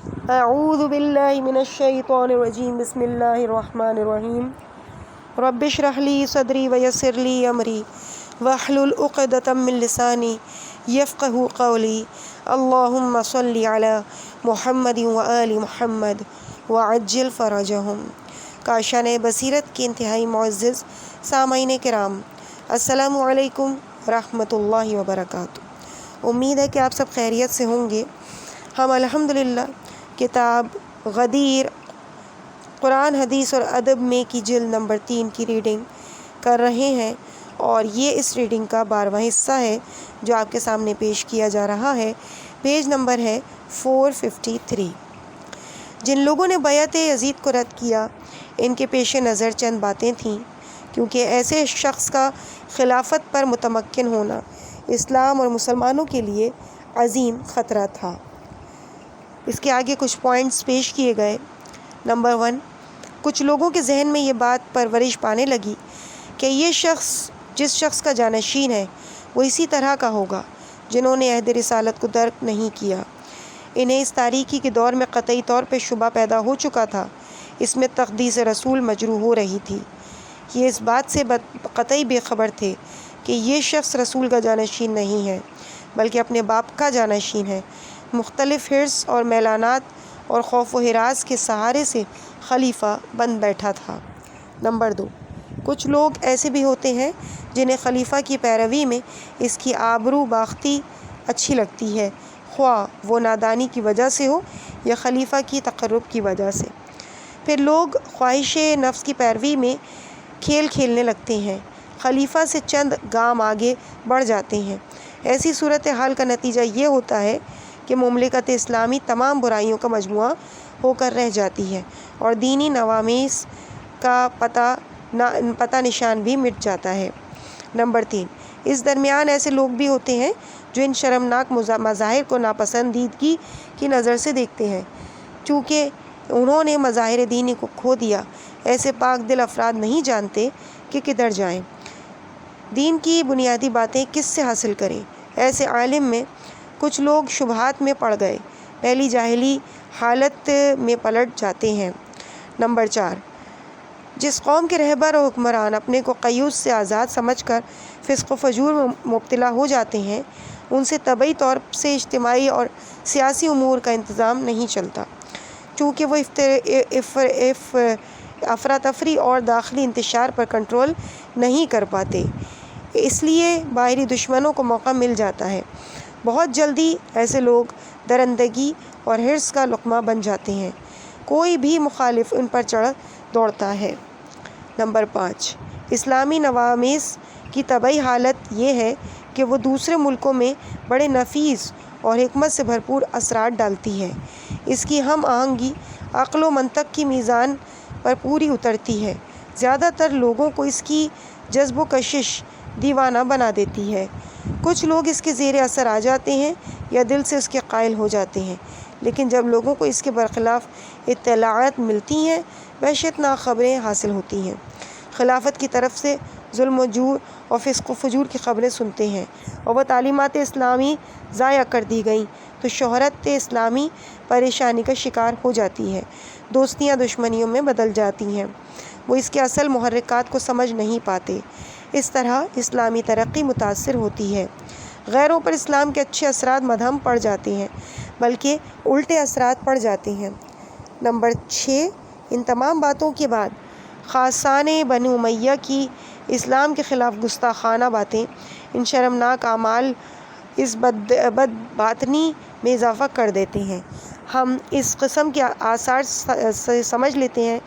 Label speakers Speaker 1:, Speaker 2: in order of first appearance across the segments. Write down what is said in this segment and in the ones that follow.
Speaker 1: اعوذ باللہ من الشیطان الرجیم بسم اللہ الرحمن الرحیم رب اشرح لی صدری ویسر لی امری واحلل عقدۃ من لسانی یفقہوا قولی اللہم صلی علی محمد وآل محمد وعجل فرجہم۔ کاشان بصیرت کے انتہائی معزز سامعین کرام، السلام علیکم ورحمۃ اللہ وبرکاتہ۔ امید ہے کہ آپ سب خیریت سے ہوں گے۔ ہم الحمدللہ کتاب غدیر قرآن حدیث اور ادب میں کی جلد نمبر 3 کی ریڈنگ کر رہے ہیں، اور یہ اس ریڈنگ کا 12واں حصہ ہے جو آپ کے سامنے پیش کیا جا رہا ہے۔ پیج نمبر ہے 453۔ جن لوگوں نے بیعت یزید کو رد کیا، ان کے پیش نظر چند باتیں تھیں، کیونکہ ایسے شخص کا خلافت پر متمکن ہونا اسلام اور مسلمانوں کے لیے عظیم خطرہ تھا۔ اس کے آگے کچھ پوائنٹس پیش کیے گئے۔ نمبر 1، کچھ لوگوں کے ذہن میں یہ بات پرورش پانے لگی کہ یہ شخص جس شخص کا جانشین ہے وہ اسی طرح کا ہوگا جنہوں نے عہد رسالت کو درک نہیں کیا۔ انہیں اس تاریکی کے دور میں قطعی طور پہ شبہ پیدا ہو چکا تھا، اس میں تقدیس رسول مجروح ہو رہی تھی۔ یہ اس بات سے قطعی بے خبر تھے کہ یہ شخص رسول کا جانشین نہیں ہے، بلکہ اپنے باپ کا جانشین ہے۔ مختلف حرص اور میلانات اور خوف و ہراس کے سہارے سے خلیفہ بن بیٹھا تھا۔ نمبر 2، کچھ لوگ ایسے بھی ہوتے ہیں جنہیں خلیفہ کی پیروی میں اس کی آبرو باختی اچھی لگتی ہے، خواہ وہ نادانی کی وجہ سے ہو یا خلیفہ کی تقرب کی وجہ سے۔ پھر لوگ خواہش نفس کی پیروی میں کھیل کھیلنے لگتے ہیں، خلیفہ سے چند گام آگے بڑھ جاتے ہیں۔ ایسی صورتحال کا نتیجہ یہ ہوتا ہے کہ مملکت اسلامی تمام برائیوں کا مجموعہ ہو کر رہ جاتی ہے، اور دینی نوامیس کا پتہ نشان بھی مٹ جاتا ہے۔ نمبر 3، اس درمیان ایسے لوگ بھی ہوتے ہیں جو ان شرمناک مظاہر کو ناپسندیدگی کی نظر سے دیکھتے ہیں، چونکہ انہوں نے مظاہر دینی کو کھو دیا۔ ایسے پاک دل افراد نہیں جانتے کہ کدھر جائیں، دین کی بنیادی باتیں کس سے حاصل کریں۔ ایسے عالم میں کچھ لوگ شبہات میں پڑ گئے پہلی جاہلی حالت میں پلٹ جاتے ہیں۔ نمبر 4، جس قوم کے رہبر اور حکمران اپنے کو قیود سے آزاد سمجھ کر فسق و فجور میں مبتلا ہو جاتے ہیں، ان سے طبعی طور سے اجتماعی اور سیاسی امور کا انتظام نہیں چلتا، چونکہ وہ افراتفری اور داخلی انتشار پر کنٹرول نہیں کر پاتے، اس لیے باہری دشمنوں کو موقع مل جاتا ہے۔ بہت جلدی ایسے لوگ درندگی اور حرص کا لقمہ بن جاتے ہیں، کوئی بھی مخالف ان پر چڑھ دوڑتا ہے۔ نمبر 5، اسلامی نوامیس کی طبعی حالت یہ ہے کہ وہ دوسرے ملکوں میں بڑے نفیس اور حکمت سے بھرپور اثرات ڈالتی ہے۔ اس کی ہم آہنگی عقل و منطق کی میزان پر پوری اترتی ہے۔ زیادہ تر لوگوں کو اس کی جذب و کشش دیوانہ بنا دیتی ہے۔ کچھ لوگ اس کے زیر اثر آ جاتے ہیں یا دل سے اس کے قائل ہو جاتے ہیں، لیکن جب لوگوں کو اس کے برخلاف اطلاعات ملتی ہیں، وحشتناک خبریں حاصل ہوتی ہیں، خلافت کی طرف سے ظلم و جور اور فسق و فجور کی خبریں سنتے ہیں، اور وہ تعلیمات اسلامی ضائع کر دی گئیں، تو شہرت اسلامی پریشانی کا شکار ہو جاتی ہے، دوستیاں دشمنیوں میں بدل جاتی ہیں۔ وہ اس کے اصل محرکات کو سمجھ نہیں پاتے۔ اس طرح اسلامی ترقی متاثر ہوتی ہے، غیروں پر اسلام کے اچھے اثرات مدھم پڑ جاتے ہیں، بلکہ الٹے اثرات پڑ جاتے ہیں۔ نمبر 6، ان تمام باتوں کے بعد خاصان بنو امیہ کی اسلام کے خلاف گستاخانہ باتیں، ان شرمناک اعمال اس بد باطنی میں اضافہ کر دیتے ہیں۔ ہم اس قسم کے آثار سے سمجھ لیتے ہیں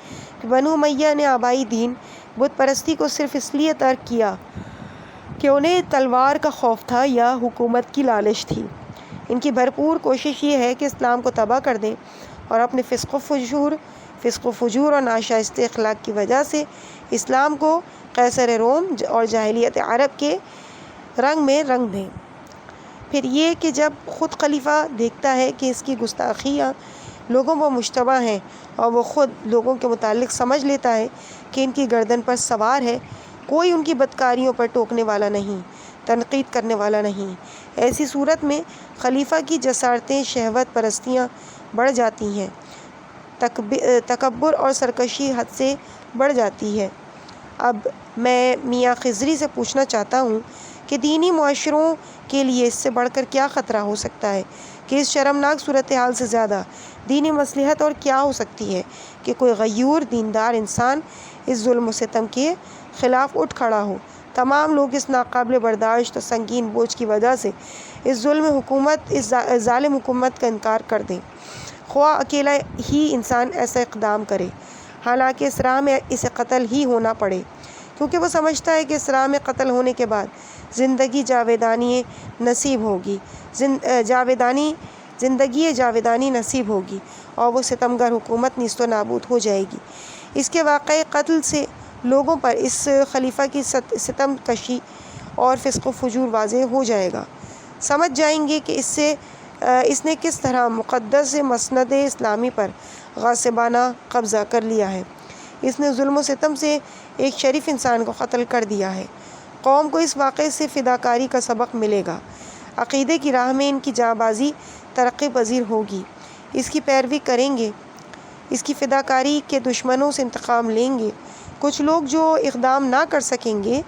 Speaker 1: کہ بنو امیہ نے آبائی دین بت پرستی کو صرف اس لیے ترک کیا کہ انہیں تلوار کا خوف تھا یا حکومت کی لالچ تھی۔ ان کی بھرپور کوشش یہ ہے کہ اسلام کو تباہ کر دیں، اور اپنے فسق و فجور اور ناشائستہ اخلاق کی وجہ سے اسلام کو قیصر روم اور جاہلیت عرب کے رنگ میں رنگ دیں۔ پھر یہ کہ جب خود خلیفہ دیکھتا ہے کہ اس کی گستاخیاں لوگوں پر مشتبہ ہیں، اور وہ خود لوگوں کے متعلق سمجھ لیتا ہے کہ ان کی گردن پر سوار ہے، کوئی ان کی بدکاریوں پر ٹوکنے والا نہیں، تنقید کرنے والا نہیں۔ ایسی صورت میں خلیفہ کی جسارتیں، شہوت پرستیاں بڑھ جاتی ہیں، تکبر اور سرکشی حد سے بڑھ جاتی ہے۔ اب میں میاں خضری سے پوچھنا چاہتا ہوں کہ دینی معاشروں کے لیے اس سے بڑھ کر کیا خطرہ ہو سکتا ہے، کہ اس شرمناک صورتحال سے زیادہ دینی مصلحت اور کیا ہو سکتی ہے کہ کوئی غیور دیندار انسان اس ظلم و ستم کے خلاف اٹھ کھڑا ہو۔ تمام لوگ اس ناقابل برداشت اور سنگین بوجھ کی وجہ سے اس ظالم حکومت کا انکار کر دیں، خواہ اکیلا ہی انسان ایسا اقدام کرے، حالانکہ اس راہ میں اسے قتل ہی ہونا پڑے، کیونکہ وہ سمجھتا ہے کہ اس راہ میں قتل ہونے کے بعد زندگی جاویدانی نصیب ہوگی اور وہ ستمگر حکومت نیست و نابود ہو جائے گی۔ اس کے واقعی قتل سے لوگوں پر اس خلیفہ کی ستم کشی اور فسق و فجور واضح ہو جائے گا، سمجھ جائیں گے کہ اس نے کس طرح مقدس مسند اسلامی پر غاصبانہ قبضہ کر لیا ہے۔ اس نے ظلم و ستم سے ایک شریف انسان کو قتل کر دیا ہے۔ قوم کو اس واقعے سے فداکاری کا سبق ملے گا، عقیدے کی راہ میں ان کی جانبازی ترقی پذیر ہوگی، اس کی پیروی کریں گے، اس کی فداکاری کے دشمنوں سے انتقام لیں گے۔ کچھ لوگ جو اقدام نہ کر سکیں گے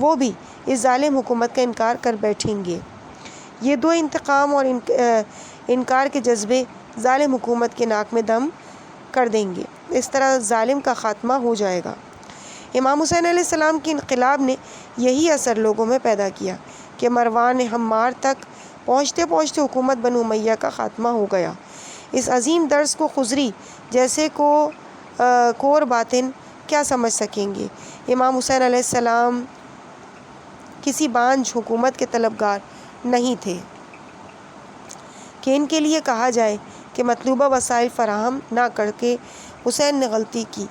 Speaker 1: وہ بھی اس ظالم حکومت کا انکار کر بیٹھیں گے۔ یہ دو انتقام اور انکار کے جذبے ظالم حکومت کے ناک میں دم کر دیں گے، اس طرح ظالم کا خاتمہ ہو جائے گا۔ امام حسین علیہ السلام کے انقلاب نے یہی اثر لوگوں میں پیدا کیا کہ مروان حمار تک پہنچتے پہنچتے حکومت بنو امیہ کا خاتمہ ہو گیا۔ اس عظیم درس کو خضری جیسے کور باطن کیا سمجھ سکیں گے؟ امام حسین علیہ السلام کسی بانجھ حکومت کے طلبگار نہیں تھے کہ ان کے لیے کہا جائے کہ مطلوبہ وسائل فراہم نہ کر کے حسین نے غلطی کی۔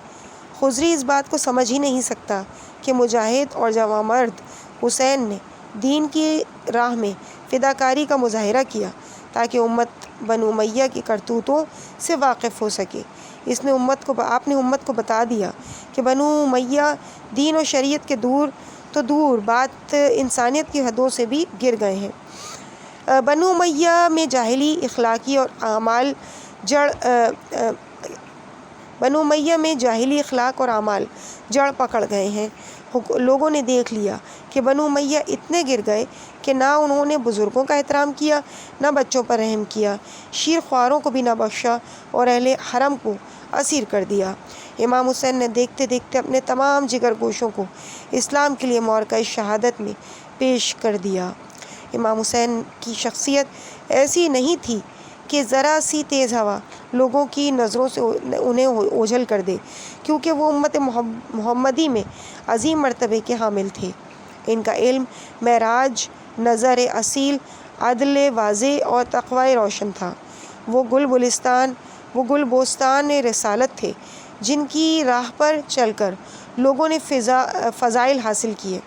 Speaker 1: خضری اس بات کو سمجھ ہی نہیں سکتا کہ مجاہد اور جواں مرد حسین نے دین کی راہ میں فداکاری کا مظاہرہ کیا تاکہ امت بنو امیہ کی کرتوتوں سے واقف ہو سکے۔ آپ نے امت کو بتا دیا کہ بنو امیہ دین و شریعت کے دور بات انسانیت کی حدوں سے بھی گر گئے ہیں۔ بنو امیہ میں جاہلی اخلاقی اور اعمال جڑ پکڑ گئے ہیں۔ لوگوں نے دیکھ لیا کہ بنو امیہ اتنے گر گئے کہ نہ انہوں نے بزرگوں کا احترام کیا، نہ بچوں پر رحم کیا، شیر خواروں کو بھی نہ بخشا اور اہل حرم کو اسیر کر دیا۔ امام حسین نے دیکھتے دیکھتے اپنے تمام جگر گوشوں کو اسلام کے لیے معرکہ شہادت میں پیش کر دیا۔ امام حسین کی شخصیت ایسی نہیں تھی کہ ذرا سی تیز ہوا لوگوں کی نظروں سے انہیں اوجھل کر دے، کیونکہ وہ امت محمدی میں عظیم مرتبے کے حامل تھے۔ ان کا علم معراج، نظر اصیل، عدل واضح اور تقوی روشن تھا۔ وہ گل بوستان رسالت تھے جن کی راہ پر چل کر لوگوں نے فضائل حاصل کیے۔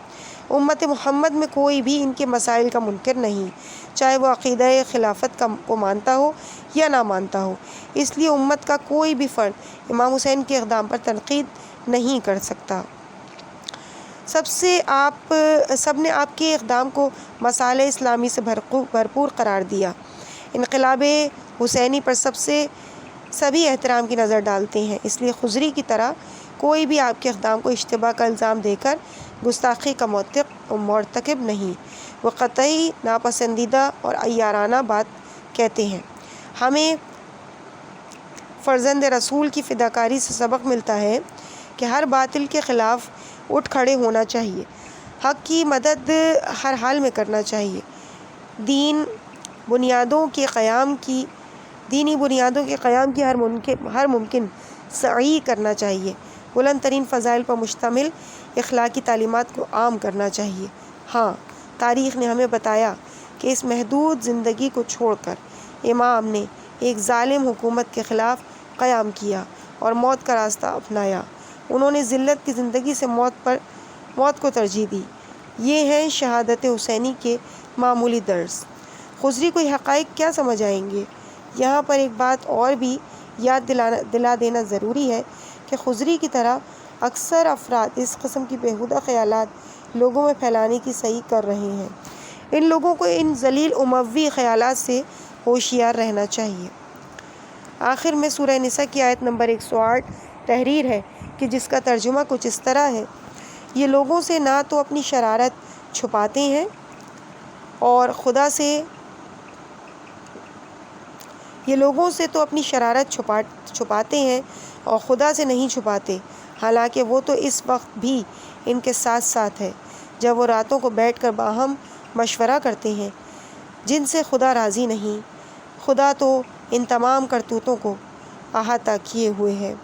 Speaker 1: امت محمد میں کوئی بھی ان کے مسائل کا منکر نہیں، چاہے وہ عقیدہ خلافت کو مانتا ہو یا نہ مانتا ہو۔ اس لیے امت کا کوئی بھی فرد امام حسین کے اقدام پر تنقید نہیں کر سکتا۔ سب نے آپ کے اقدام کو مسائل اسلامی سے بھرپور قرار دیا۔ انقلاب حسینی پر سبھی احترام کی نظر ڈالتے ہیں، اس لیے خضری کی طرح کوئی بھی آپ کے اقدام کو اشتباہ کا الزام دے کر گستاخی کا مرتکب نہیں۔ وہ قطعی ناپسندیدہ اور عیارانہ بات کہتے ہیں۔ ہمیں فرزند رسول کی فداکاری سے سبق ملتا ہے کہ ہر باطل کے خلاف اٹھ کھڑے ہونا چاہیے، حق کی مدد ہر حال میں کرنا چاہیے، دینی بنیادوں کے قیام کی ہر ممکن سعی کرنا چاہیے، بلند ترین فضائل پر مشتمل اخلاقی تعلیمات کو عام کرنا چاہیے۔ ہاں، تاریخ نے ہمیں بتایا کہ اس محدود زندگی کو چھوڑ کر امام نے ایک ظالم حکومت کے خلاف قیام کیا اور موت کا راستہ اپنایا۔ انہوں نے ذلت کی زندگی سے موت کو ترجیح دی۔ یہ ہیں شہادت حسینی کے معمولی درس۔ خضری کو یہ حقائق کیا سمجھ آئیں گے؟ یہاں پر ایک بات اور بھی یاد دلا دینا ضروری ہے کہ خضری کی طرح اکثر افراد اس قسم کی بیہودہ خیالات لوگوں میں پھیلانے کی صحیح کر رہے ہیں۔ ان لوگوں کو ان ذلیل اموی خیالات سے ہوشیار رہنا چاہیے۔ آخر میں سورہ نساء کی آیت نمبر 108 تحریر ہے کہ جس کا ترجمہ کچھ اس طرح ہے: یہ لوگوں سے نہ تو اپنی شرارت چھپاتے ہیں اور خدا سے چھپاتے ہیں اور خدا سے نہیں چھپاتے، حالانکہ وہ تو اس وقت بھی ان کے ساتھ ساتھ ہے جب وہ راتوں کو بیٹھ کر باہم مشورہ کرتے ہیں جن سے خدا راضی نہیں۔ خدا تو ان تمام کرتوتوں کو احاطہ کیے ہوئے ہے۔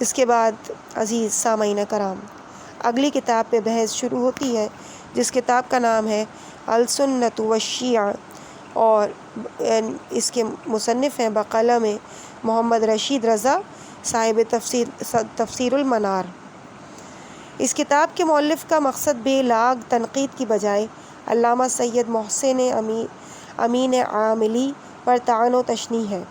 Speaker 1: اس کے بعد عزیز سامعین کرام، اگلی کتاب پہ بحث شروع ہوتی ہے، جس کتاب کا نام ہے السنۃ والشیعہ، اور اس کے مصنف ہیں بقلم محمد رشید رضا صاحب تفسیر المنار۔ اس کتاب کے مؤلف کا مقصد بے لاگ تنقید کی بجائے علامہ سید محسن امین عاملی پر طعن و تشنیع ہے۔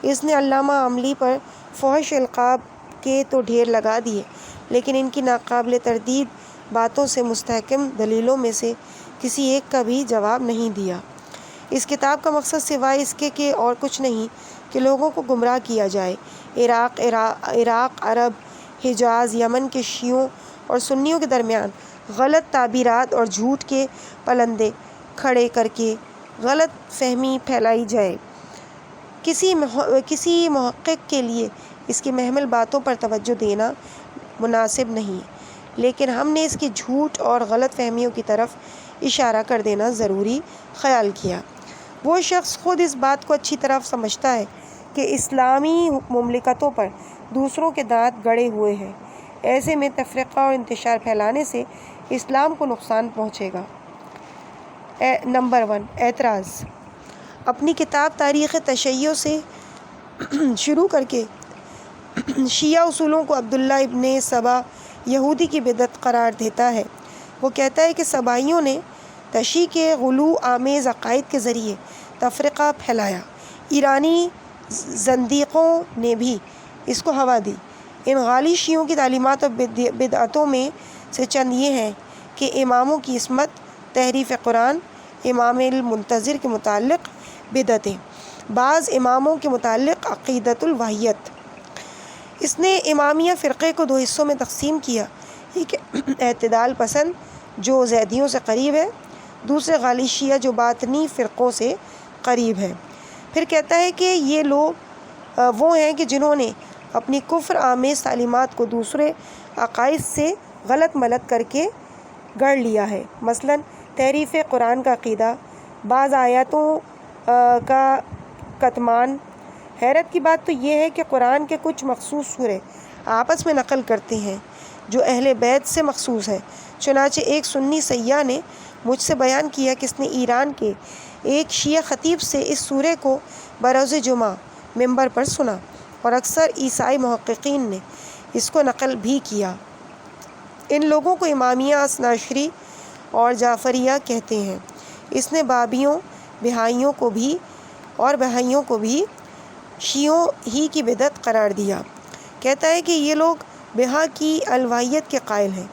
Speaker 1: اس نے علامہ عاملی پر فحش القاب کے تو ڈھیر لگا دیے، لیکن ان کی ناقابل تردید باتوں سے مستحکم دلیلوں میں سے کسی ایک کا بھی جواب نہیں دیا۔ اس کتاب کا مقصد سوائے اس کے کہ اور کچھ نہیں کہ لوگوں کو گمراہ کیا جائے۔ عراق، عرب، حجاز، یمن کے شیعوں اور سنیوں کے درمیان غلط تعبیرات اور جھوٹ کے پلندے کھڑے کر کے غلط فہمی پھیلائی جائے۔ کسی محقق کے لیے اس کی محمل باتوں پر توجہ دینا مناسب نہیں، لیکن ہم نے اس کی جھوٹ اور غلط فہمیوں کی طرف اشارہ کر دینا ضروری خیال کیا۔ وہ شخص خود اس بات کو اچھی طرح سمجھتا ہے کہ اسلامی مملکتوں پر دوسروں کے دانت گڑے ہوئے ہیں، ایسے میں تفرقہ اور انتشار پھیلانے سے اسلام کو نقصان پہنچے گا۔ نمبر 1، اعتراض۔ اپنی کتاب تاریخ تشیع سے شروع کر کے شیعہ اصولوں کو عبداللہ ابن سبا یہودی کی بدعت قرار دیتا ہے۔ وہ کہتا ہے کہ سبائیوں نے تشیع کے غلو آمیز عقائد کے ذریعے تفرقہ پھیلایا، ایرانی زندیقوں نے بھی اس کو ہوا دی۔ ان غالی شیعوں کی تعلیمات اور بدعتوں میں سے چند یہ ہیں کہ اماموں کی عصمت، تحریف قرآن، امام المنتظر کے متعلق بدعتیں، بعض اماموں کے متعلق عقیدۃ الوحیت۔ اس نے امامیہ فرقے کو دو حصوں میں تقسیم کیا، ایک اعتدال پسند جو زیدیوں سے قریب ہے، دوسرے غالی شیعہ جو باطنی فرقوں سے قریب ہے۔ پھر کہتا ہے کہ یہ لوگ وہ ہیں کہ جنہوں نے اپنی کفر آمیز تعلیمات کو دوسرے عقائد سے غلط ملت کر کے گڑھ لیا ہے، مثلاً تحریف قرآن کا عقیدہ، بعض آیاتوں کا کتمان۔ حیرت کی بات تو یہ ہے کہ قرآن کے کچھ مخصوص سورے آپس میں نقل کرتے ہیں جو اہل بیت سے مخصوص ہے۔ چنانچہ ایک سنی سیاح نے مجھ سے بیان کیا کہ اس نے ایران کے ایک شیعہ خطیب سے اس سورے کو بروز جمعہ ممبر پر سنا، اور اکثر عیسائی محققین نے اس کو نقل بھی کیا۔ ان لوگوں کو امامیہ، اثنا عشری اور جعفریہ کہتے ہیں۔ اس نے بابیوں، بہائیوں کو بھی شیعوں ہی کی بدعت قرار دیا۔ کہتا ہے کہ یہ لوگ بہا کی الوحیت کے قائل ہیں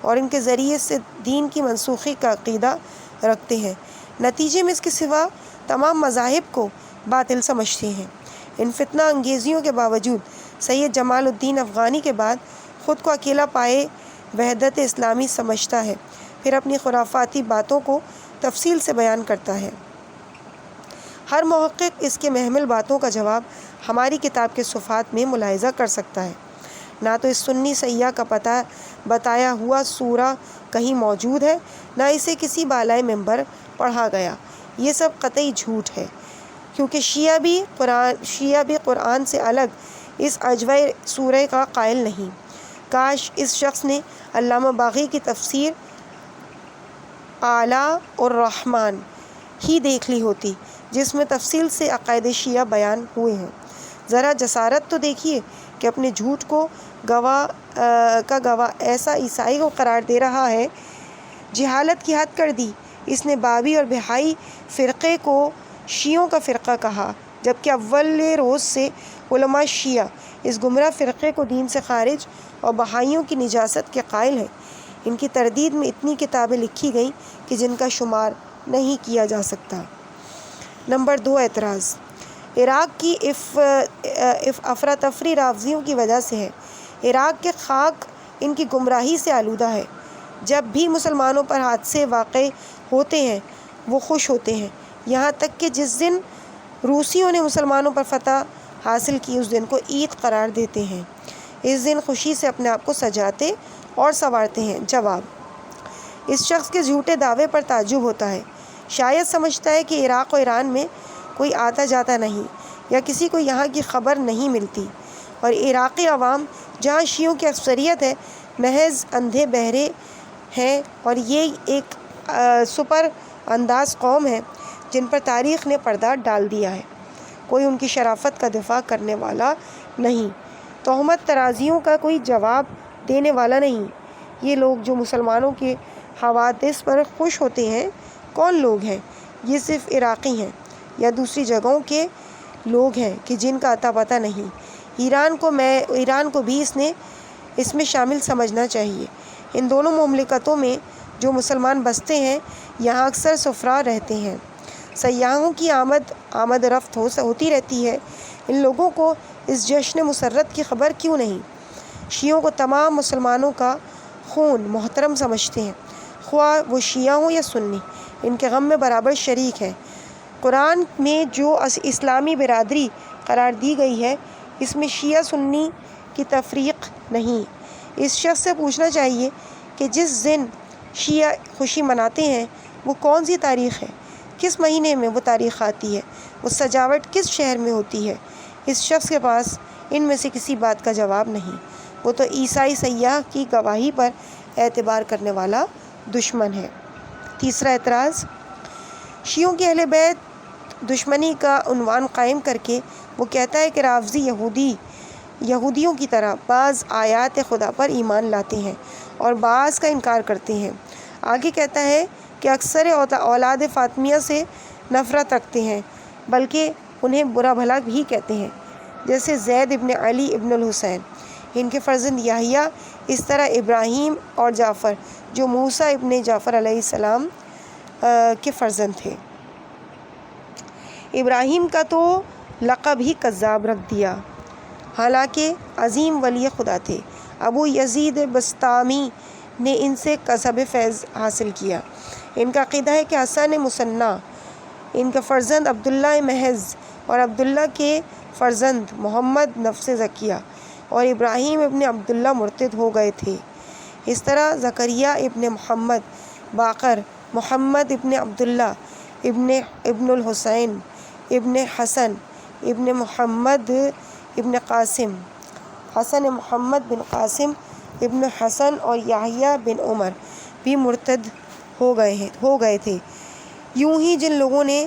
Speaker 1: اور ان کے ذریعے سے دین کی منسوخی کا عقیدہ رکھتے ہیں، نتیجے میں اس کے سوا تمام مذاہب کو باطل سمجھتے ہیں۔ ان فتنہ انگیزیوں کے باوجود سید جمال الدین افغانی کے بعد خود کو اکیلا پائے وحدت اسلامی سمجھتا ہے، پھر اپنی خرافاتی باتوں کو تفصیل سے بیان کرتا ہے۔ ہر محقق اس کے محمل باتوں کا جواب ہماری کتاب کے صفحات میں ملاحظہ کر سکتا ہے۔ نہ تو اس سنی سیاح کا بتایا ہوا سورہ کہیں موجود ہے، نہ اسے کسی بالائے ممبر پڑھا گیا۔ یہ سب قطعی جھوٹ ہے، کیونکہ شیعہ بھی قرآن سے الگ اس اجزائے سورہ کا قائل نہیں۔ کاش اس شخص نے علامہ باغی کی تفسیر اعلیٰ الرحمن ہی دیکھ لی ہوتی، جس میں تفصیل سے عقائد شیعہ بیان ہوئے ہیں۔ ذرا جسارت تو دیکھیے کہ اپنے جھوٹ کو گواہ ایسا عیسائی کو قرار دے رہا ہے۔ جہالت کی حد کر دی۔ اس نے بابی اور بہائی فرقے کو شیعوں کا فرقہ کہا، جبکہ اول روز سے علماء شیعہ اس گمراہ فرقے کو دین سے خارج اور بہائیوں کی نجاست کے قائل ہیں۔ ان کی تردید میں اتنی کتابیں لکھی گئیں کہ جن کا شمار نہیں کیا جا سکتا۔ نمبر 2، اعتراض۔ عراق کی افراتفری رافضیوں کی وجہ سے ہے۔ عراق کے خاک ان کی گمراہی سے آلودہ ہے۔ جب بھی مسلمانوں پر حادثے واقع ہوتے ہیں وہ خوش ہوتے ہیں، یہاں تک کہ جس دن روسیوں نے مسلمانوں پر فتح حاصل کی اس دن کو عید قرار دیتے ہیں۔ اس دن خوشی سے اپنے آپ کو سجاتے اور سنوارتے ہیں۔ جواب: اس شخص کے جھوٹے دعوے پر تعجب ہوتا ہے۔ شاید سمجھتا ہے کہ عراق و ایران میں کوئی آتا جاتا نہیں یا کسی کو یہاں کی خبر نہیں ملتی، اور عراقی عوام جہاں شیعوں کی اکثریت ہے محض اندھے بہرے ہیں، اور یہ ایک سپر انداز قوم ہے جن پر تاریخ نے پردہ ڈال دیا ہے۔ کوئی ان کی شرافت کا دفاع کرنے والا نہیں، تہمت ترازیوں کا کوئی جواب دینے والا نہیں۔ یہ لوگ جو مسلمانوں کے حوادث پر خوش ہوتے ہیں کون لوگ ہیں؟ یہ صرف عراقی ہیں یا دوسری جگہوں کے لوگ ہیں کہ جن کا اتا پتہ نہیں۔ ایران کو بھی اس میں شامل سمجھنا چاہیے۔ ان دونوں مملکتوں میں جو مسلمان بستے ہیں یہاں اکثر سفراء رہتے ہیں۔ سیاحوں کی آمد رفت ہوتی رہتی ہے۔ ان لوگوں کو اس جشن مسرت کی خبر کیوں نہیں؟ شیعوں کو تمام مسلمانوں کا خون محترم سمجھتے ہیں، خواہ وہ شیعہ ہوں یا سنی، ان کے غم میں برابر شریک ہیں۔ قرآن میں جو اسلامی برادری قرار دی گئی ہے اس میں شیعہ سنی کی تفریق نہیں۔ اس شخص سے پوچھنا چاہیے کہ جس دن شیعہ خوشی مناتے ہیں وہ کون سی تاریخ ہے، کس مہینے میں وہ تاریخ آتی ہے، وہ سجاوٹ کس شہر میں ہوتی ہے۔ اس شخص کے پاس ان میں سے کسی بات کا جواب نہیں۔ وہ تو عیسائی سیاح کی گواہی پر اعتبار کرنے والا دشمن ہے۔ تیسرا اعتراض: شیعوں کی اہل بیت دشمنی کا عنوان قائم کر کے وہ کہتا ہے کہ رافضی یہودیوں کی طرح بعض آیات خدا پر ایمان لاتے ہیں اور بعض کا انکار کرتے ہیں۔ آگے کہتا ہے کہ اکثر اولاد فاطمیہ سے نفرت رکھتے ہیں، بلکہ انہیں برا بھلا بھی کہتے ہیں، جیسے زید ابن علی ابن الحسین۔ ان کے فرزند یحییٰ، اس طرح ابراہیم اور جعفر جو موسیٰ ابن جعفر علیہ السلام کے فرزند تھے۔ ابراہیم کا تو لقب ہی کذاب رکھ دیا، حالانکہ عظیم ولی خدا تھے۔ ابو یزید بسطامی نے ان سے کسب فیض حاصل کیا۔ ان کا عقیدہ ہے کہ حسن مصنع ان کا فرزند عبداللہ محض اور عبداللہ کے فرزند محمد نفس زکیہ اور ابراہیم ابن عبداللہ مرتد ہو گئے تھے۔ اس طرح زکریا ابن محمد باقر، محمد ابن عبداللہ ابن الحسین ابن حسن ابن محمد ابن قاسم، حسن محمد بن قاسم ابن حسن اور یحییٰ بن عمر بھی مرتد ہو گئے تھے۔ یوں ہی جن لوگوں نے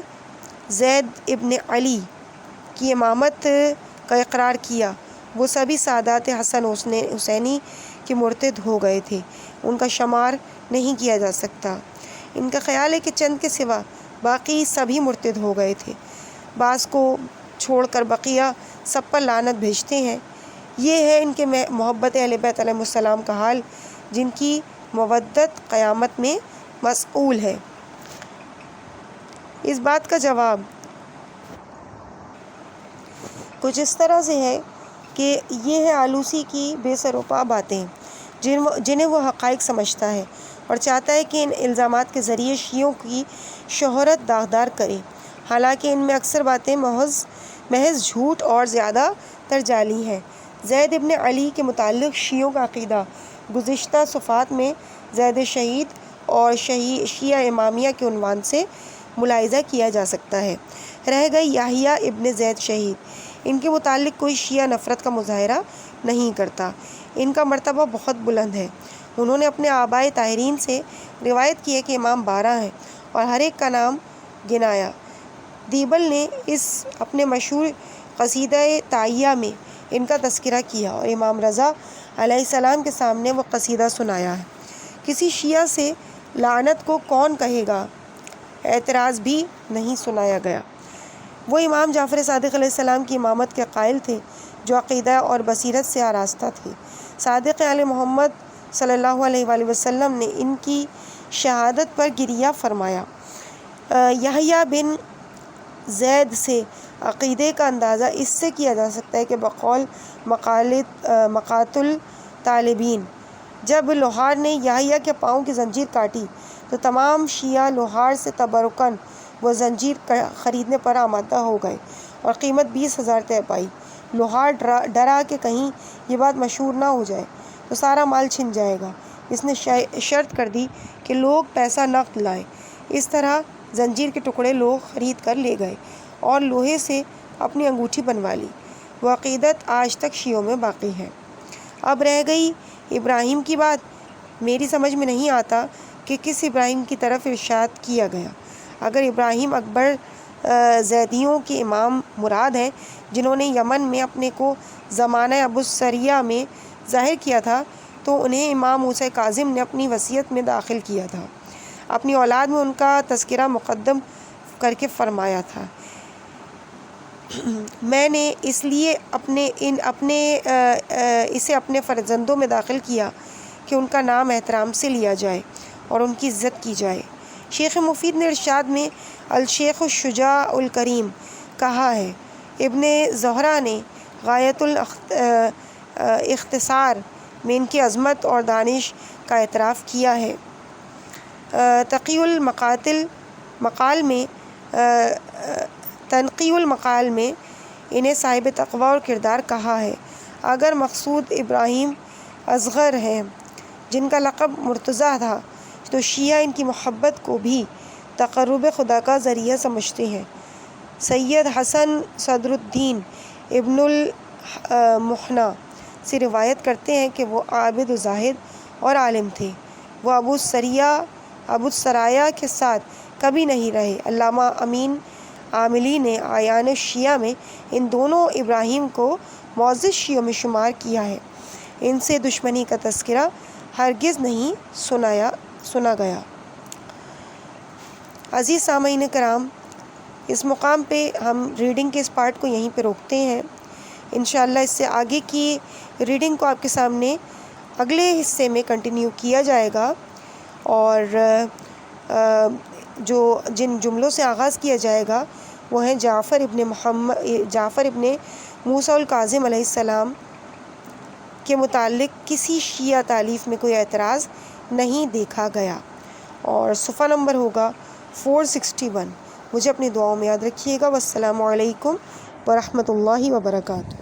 Speaker 1: زید ابن علی کی امامت کا اقرار کیا وہ سبھی سادات حسن حسینی کے مرتد ہو گئے تھے، ان کا شمار نہیں کیا جا سکتا۔ ان کا خیال ہے کہ چند کے سوا باقی سبھی مرتد ہو گئے تھے، بعض کو چھوڑ کر بقیہ سب پر لعنت بھیجتے ہیں۔ یہ ہے ان کے محبت اہل بیت علیہ السلام کا حال، جن کی مودت قیامت میں مسئول ہے۔ اس بات کا جواب کچھ اس طرح سے ہے کہ یہ ہے آلوسی کی بے سروپا باتیں جنہیں وہ حقائق سمجھتا ہے اور چاہتا ہے کہ ان الزامات کے ذریعے شیعوں کی شہرت داغدار کرے، حالانکہ ان میں اکثر باتیں محض جھوٹ اور زیادہ تر جعلی ہیں۔ زید ابن علی کے متعلق شیعوں کا عقیدہ گزشتہ صفحات میں زید شہید اور شیعہ امامیہ کے عنوان سے ملاحظہ کیا جا سکتا ہے۔ رہ گئی یحییٰ ابن زید شہید، ان کے متعلق کوئی شیعہ نفرت کا مظاہرہ نہیں کرتا۔ ان کا مرتبہ بہت بلند ہے۔ انہوں نے اپنے آبائے طاہرین سے روایت کی ہے کہ امام 12 ہیں اور ہر ایک کا نام گنایا۔ دیبل نے اپنے مشہور قصیدہ تعیہ میں ان کا تذکرہ کیا اور امام رضا علیہ السلام کے سامنے وہ قصیدہ سنایا ہے۔ کسی شیعہ سے لعنت کو کون کہے گا؟ اعتراض بھی نہیں سنایا گیا۔ وہ امام جعفر صادق علیہ السلام کی امامت کے قائل تھے جو عقیدہ اور بصیرت سے آراستہ تھے۔ صادق آل محمد صلی اللہ علیہ وآلہ وسلم نے ان کی شہادت پر گریہ فرمایا۔ یحییٰ بن زید سے عقیدے کا اندازہ اس سے کیا جا سکتا ہے کہ بقول مقاتل طالبین، جب لوہار نے یحییٰ کے پاؤں کی زنجیر کاٹی تو تمام شیعہ لوہار سے تبرکاً وہ زنجیر خریدنے پر آمادہ ہو گئے اور قیمت 20,000 طے پائی۔ لوہار ڈرا کہ کہیں یہ بات مشہور نہ ہو جائے تو سارا مال چھن جائے گا۔ اس نے شرط کر دی کہ لوگ پیسہ نقد لائیں۔ اس طرح زنجیر کے ٹکڑے لوگ خرید کر لے گئے اور لوہے سے اپنی انگوٹھی بنوا لی۔ وہ عقیدت آج تک شیعوں میں باقی ہے۔ اب رہ گئی ابراہیم کی بات۔ میری سمجھ میں نہیں آتا کہ کس ابراہیم کی طرف ارشاد کیا گیا۔ اگر ابراہیم اکبر زیدیوں کے امام مراد ہیں جنہوں نے یمن میں اپنے کو زمانہ ابو السریہ میں ظاہر کیا تھا، تو انہیں امام موسیٰ کاظم نے اپنی وصیت میں داخل کیا تھا، اپنی اولاد میں ان کا تذکرہ مقدم کر کے فرمایا تھا، میں نے اس لیے اسے اپنے فرزندوں میں داخل کیا کہ ان کا نام احترام سے لیا جائے اور ان کی عزت کی جائے۔ شیخ مفید نے ارشاد میں الشیخ الشجاع الکریم کہا ہے۔ ابن زہرہ نے غایت الاختصار میں ان کی عظمت اور دانش کا اعتراف کیا ہے۔ تنقی المقال میں انہیں صاحب تقوی اور کردار کہا ہے۔ اگر مقصود ابراہیم اصغر ہیں جن کا لقب مرتضیٰ تھا، تو شیعہ ان کی محبت کو بھی تقرب خدا کا ذریعہ سمجھتے ہیں۔ سید حسن صدر الدین ابن المحنہ سے روایت کرتے ہیں کہ وہ عابد و زاہد اور عالم تھے۔ وہ ابو السرایا کے ساتھ کبھی نہیں رہے۔ علامہ امین عاملی نے اعیان الشیعہ میں ان دونوں ابراہیم کو معزز شیعوں میں شمار کیا ہے۔ ان سے دشمنی کا تذکرہ ہرگز نہیں سنا گیا۔ عزیز سامعین کرام، اس مقام پہ ہم ریڈنگ کے اس پارٹ کو یہیں پہ روکتے ہیں۔ انشاءاللہ اس سے آگے کی ریڈنگ کو آپ کے سامنے اگلے حصے میں کنٹینیو کیا جائے گا، اور جن جملوں سے آغاز کیا جائے گا وہ ہیں جعفر ابن موسیٰ الکاظم علیہ السلام کے متعلق کسی شیعہ تالیف میں کوئی اعتراض نہیں دیکھا گیا، اور صفحہ نمبر ہوگا 461۔ مجھے اپنی دعاؤں میں یاد رکھیے گا۔ والسلام علیکم ورحمۃ اللہ وبرکاتہ۔